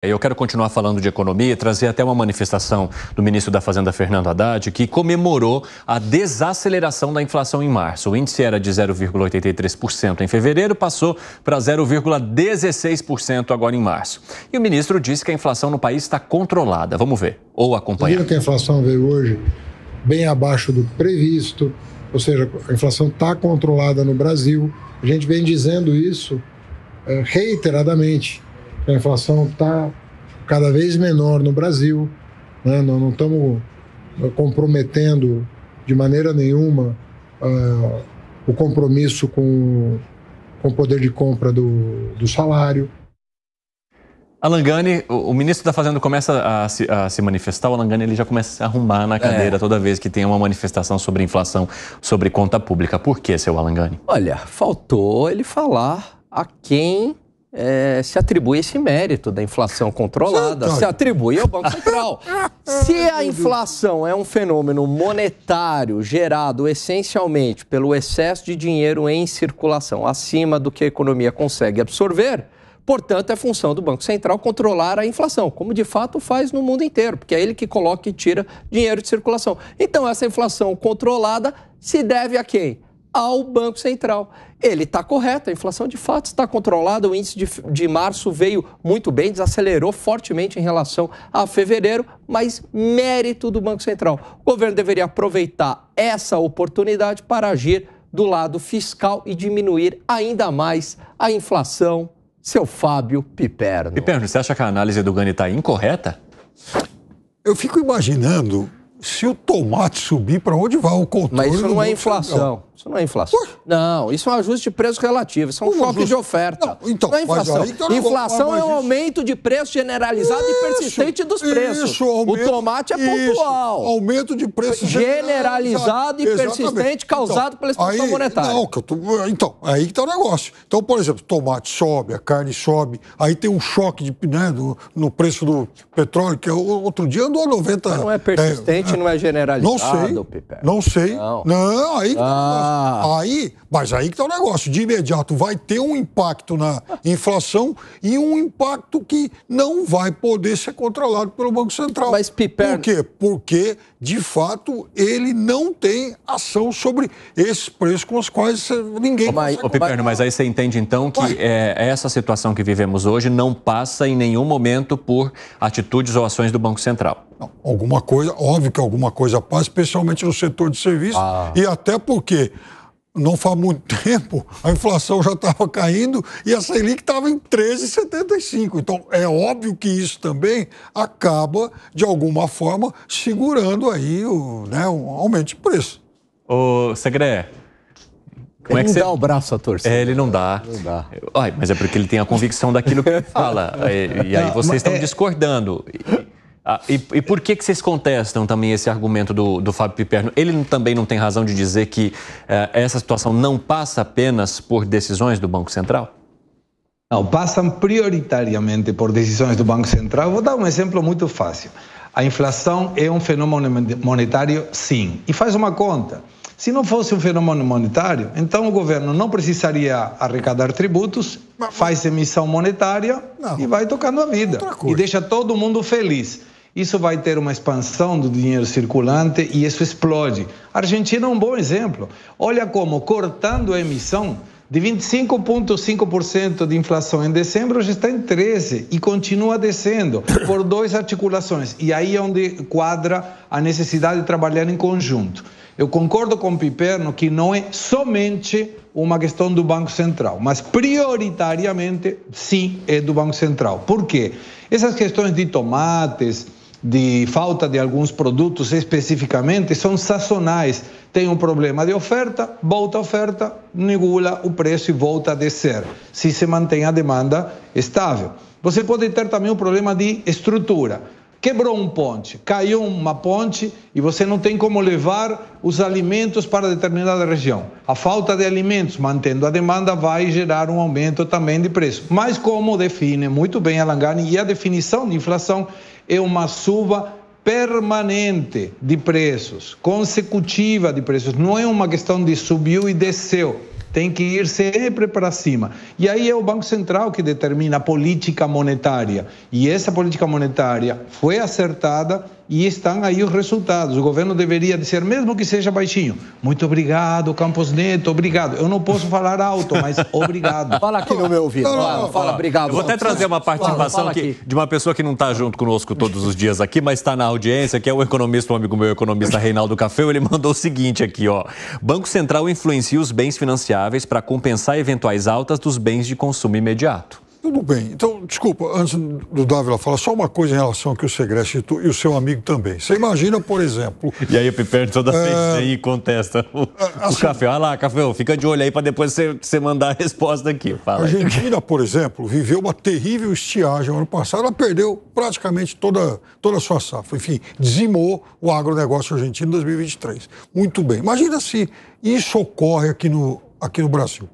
Eu quero continuar falando de economia e trazer até uma manifestação do ministro da Fazenda, Fernando Haddad, que comemorou a desaceleração da inflação em março. O índice era de 0,83% em fevereiro, passou para 0,16% agora em março. E o ministro disse que a inflação no país está controlada. Vamos ver, ou acompanhar. Viram que a inflação veio hoje bem abaixo do previsto, ou seja, a inflação está controlada no Brasil. A gente vem dizendo isso reiteradamente. A inflação está cada vez menor no Brasil, né? Nós não estamos comprometendo de maneira nenhuma o compromisso com o poder de compra do salário. Alan Gani, o ministro da Fazenda começa a se manifestar, o Alan Gani ele já começa a se arrumar na cadeira toda vez que tem uma manifestação sobre inflação, sobre conta pública. Por que, seu Alan Gani? Olha, faltou ele falar a quem se atribui esse mérito da inflação controlada, se atribui ao Banco Central. Se a inflação é um fenômeno monetário gerado essencialmente pelo excesso de dinheiro em circulação, acima do que a economia consegue absorver, portanto, é função do Banco Central controlar a inflação, como de fato faz no mundo inteiro, porque é ele que coloca e tira dinheiro de circulação. Então, essa inflação controlada se deve a quem? Ao Banco Central. Ele está correto, a inflação de fato está controlada, o índice de março veio muito bem, desacelerou fortemente em relação a fevereiro, mas mérito do Banco Central. O governo deveria aproveitar essa oportunidade para agir do lado fiscal e diminuir ainda mais a inflação. Seu Fábio Piperno. Piperno, você acha que a análise do Gani está incorreta? Eu fico imaginando se o tomate subir, para onde vai o controle? Mas isso não é inflação. Isso não é inflação. Não, isso é um ajuste de preço relativo. Isso é um choque de oferta. Não, então, não é inflação. Inflação é um aumento de preço generalizado e persistente dos preços. O tomate é pontual. Aumento de preço generalizado e persistente causado pela expansão monetária. Então, aí que está o negócio. Então, por exemplo, tomate sobe, a carne sobe, aí tem um choque no preço do petróleo, que outro dia andou a 90. Mas não é persistente, não é generalizado, Não sei. Não, aí que tá o negócio. Mas aí que está o negócio. De imediato vai ter um impacto na inflação e um impacto que não vai poder ser controlado pelo Banco Central. Mas, Piperno... Por quê? Porque, de fato, ele não tem ação sobre esses preços com os quais ninguém... Piperno, mas aí você entende, então, que essa situação que vivemos hoje não passa em nenhum momento por atitudes ou ações do Banco Central? Não, alguma coisa, óbvio que alguma coisa passa, especialmente no setor de serviços, e até porque não faz muito tempo a inflação já estava caindo e a Selic estava em 13,75. Então, é óbvio que isso também acaba, de alguma forma, segurando aí um aumento de preço. Ô, Segré, ele não dá o braço a torcer. Ele não dá. Mas é porque ele tem a convicção daquilo que ele fala. E aí vocês estão discordando. E por que vocês contestam também esse argumento do Fábio Piperno? Ele também não tem razão de dizer que essa situação não passa apenas por decisões do Banco Central? Não, passam prioritariamente por decisões do Banco Central. Vou dar um exemplo muito fácil. A inflação é um fenômeno monetário, sim. E faz uma conta. Se não fosse um fenômeno monetário, então o governo não precisaria arrecadar tributos, faz emissão monetária e vai tocando a vida. E deixa todo mundo feliz. Isso vai ter uma expansão do dinheiro circulante e isso explode. A Argentina é um bom exemplo. Olha como, cortando a emissão, de 25,5% de inflação em dezembro, já está em 13% e continua descendo por duas articulações. E aí é onde quadra a necessidade de trabalhar em conjunto. Eu concordo com o Piperno que não é somente uma questão do Banco Central, mas prioritariamente sim é do Banco Central. Por quê? Essas questões de tomates, de falta de alguns produtos especificamente, são sazonais. Tem um problema de oferta, volta a oferta, regula o preço e volta a descer, se se mantém a demanda estável. Você pode ter também um problema de estrutura. Quebrou um ponte, caiu uma ponte e você não tem como levar os alimentos para determinada região. A falta de alimentos, mantendo a demanda, vai gerar um aumento também de preço. Mas como define muito bem Alan Gani, e a definição de inflação é uma suba permanente de preços, consecutiva de preços. Não é uma questão de subiu e desceu. tem que ir sempre para cima. E aí é o Banco Central que determina a política monetária. E essa política monetária foi acertada e estão aí os resultados. O governo deveria dizer, mesmo que seja baixinho, muito obrigado, Campos Neto, obrigado. Eu não posso falar alto, mas obrigado. Fala aqui no meu ouvido. Fala, obrigado. Eu vou até trazer uma participação aqui de uma pessoa que não está junto conosco todos os dias aqui, mas está na audiência, que é o economista, um amigo meu, o economista Reinaldo Cafeu. Ele mandou o seguinte aqui, ó. Banco Central influencia os bens financiáveis para compensar eventuais altas dos bens de consumo imediato. Tudo bem. Então, desculpa, antes do Dávila falar, só uma coisa em relação ao que o Segré citou e o seu amigo também. Você imagina, por exemplo... E aí o Piperno toda vez aí contesta o Café. Olha lá, Café, fica de olho aí para depois você mandar a resposta aqui. Fala. A Argentina, por exemplo, viveu uma terrível estiagem ano passado. Ela perdeu praticamente toda a sua safra. Enfim, dizimou o agronegócio argentino em 2023. Muito bem. Imagina se isso ocorre aqui no Brasil.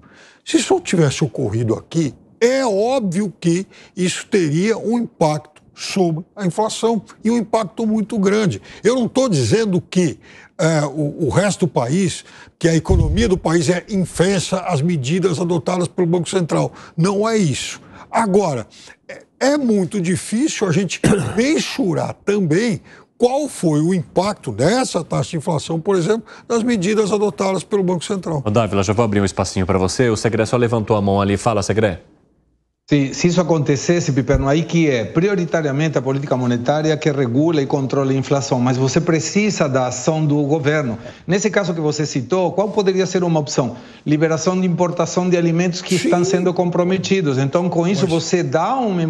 Se isso tivesse ocorrido aqui, é óbvio que isso teria um impacto sobre a inflação e um impacto muito grande. Eu não estou dizendo que o resto do país, que a economia do país é infensa às medidas adotadas pelo Banco Central. Não é isso. Agora, é muito difícil a gente mensurar também qual foi o impacto dessa taxa de inflação, por exemplo, das medidas adotadas pelo Banco Central. Dávila, já vou abrir um espacinho para você. O Segré só levantou a mão ali. Fala, Segré. Se isso acontecesse, Piperno, aí que é prioritariamente a política monetária que regula e controla a inflação, mas você precisa da ação do governo. Nesse caso que você citou, qual poderia ser uma opção? Liberação de importação de alimentos que estão sendo comprometidos. Então, com isso, você dá um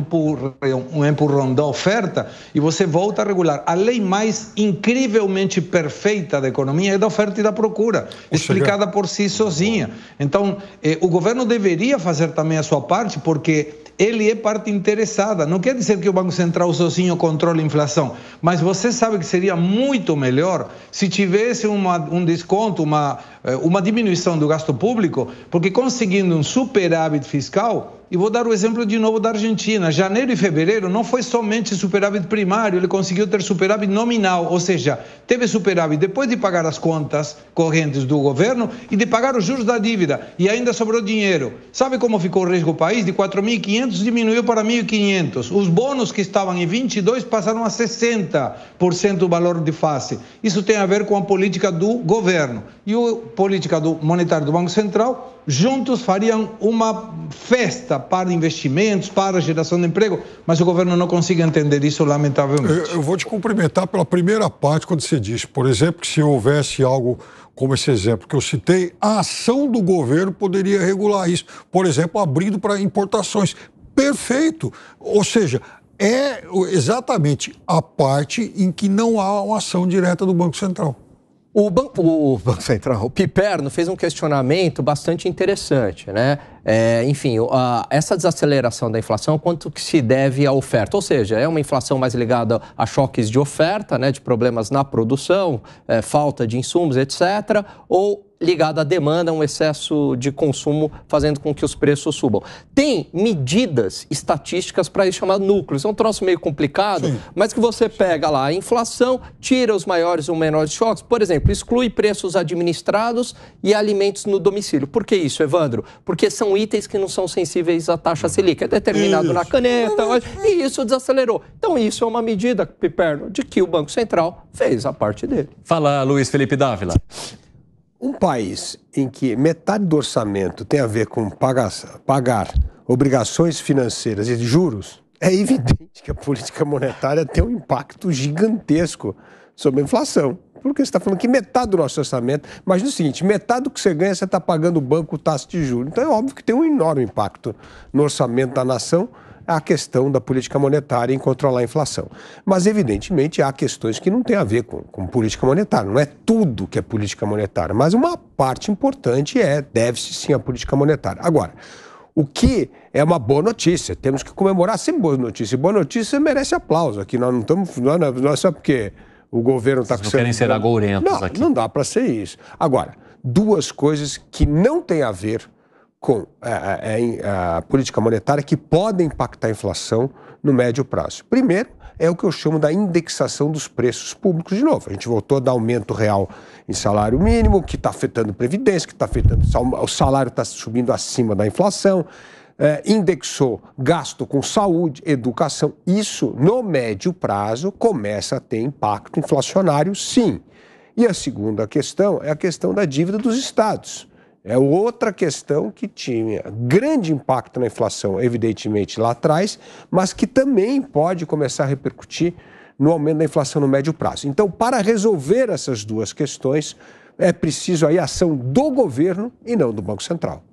empurrão da oferta e você volta a regular. A lei mais incrivelmente perfeita da economia é da oferta e da procura, explicada por si sozinha. Então, o governo deveria fazer também a sua parte, porque ele é parte interessada. Não quer dizer que o Banco Central sozinho controle a inflação, mas você sabe que seria muito melhor se tivesse um desconto, uma diminuição do gasto público, porque conseguindo um superávit fiscal, e vou dar o exemplo de novo da Argentina, janeiro e fevereiro não foi somente superávit primário, ele conseguiu ter superávit nominal, ou seja, teve superávit depois de pagar as contas correntes do governo e de pagar os juros da dívida, e ainda sobrou dinheiro. Sabe como ficou o risco do país? De 4.500 diminuiu para 1.500. Os bônus que estavam em 22 passaram a 60% do valor de face. Isso tem a ver com a política do governo. E a política monetária do Banco Central, juntos fariam uma festa para investimentos, para a geração de emprego, mas o governo não consegue entender isso, lamentavelmente. Eu vou te cumprimentar pela primeira parte, quando você disse, por exemplo, que se houvesse algo como esse exemplo que eu citei, a ação do governo poderia regular isso. Por exemplo, abrindo para importações. Perfeito. Ou seja, é exatamente a parte em que não há uma ação direta do Banco Central. O Banco Central, o Piperno, fez um questionamento bastante interessante, né? Enfim, essa desaceleração da inflação, quanto que se deve à oferta? Ou seja, é uma inflação mais ligada a choques de oferta, né, de problemas na produção, falta de insumos, etc., ou ligada à demanda, um excesso de consumo fazendo com que os preços subam. Tem medidas estatísticas para isso chamado núcleos. É um troço meio complicado, mas que você pega lá a inflação, tira os maiores ou menores choques, por exemplo, exclui preços administrados e alimentos no domicílio. Por que isso, Evandro? Porque são itens que não são sensíveis à taxa Selic. É determinado na caneta e isso desacelerou. Então isso é uma medida, Piperno, de que o Banco Central fez a parte dele. Fala, Luiz Felipe Dávila. Um país em que metade do orçamento tem a ver com pagar obrigações financeiras e juros, é evidente que a política monetária tem um impacto gigantesco sobre a inflação. Porque você está falando que metade do nosso orçamento... Imagina o seguinte, metade do que você ganha, você está pagando o banco taxa de juros. Então é óbvio que tem um enorme impacto no orçamento da nação a questão da política monetária em controlar a inflação. Mas, evidentemente, há questões que não têm a ver com política monetária. Não é tudo que é política monetária, mas uma parte importante deve-se sim à política monetária. Agora, o que é uma boa notícia, temos que comemorar sempre boas notícias. E boa notícia merece aplauso. Aqui nós não estamos... Não é só porque o governo está... Vocês não querem ser agourentos aqui. Não dá para ser isso. Agora, duas coisas que não têm a ver com a política monetária que podem impactar a inflação no médio prazo. Primeiro, é o que eu chamo da indexação dos preços públicos de novo. A gente voltou a dar aumento real em salário mínimo, que está afetando previdência, que está afetando... O salário está subindo acima da inflação, indexou gasto com saúde, educação. Isso, no médio prazo, começa a ter impacto inflacionário, sim. E a segunda questão é a questão da dívida dos estados. É outra questão que tinha grande impacto na inflação, evidentemente, lá atrás, mas que também pode começar a repercutir no aumento da inflação no médio prazo. Então, para resolver essas duas questões, é preciso aí a ação do governo e não do Banco Central.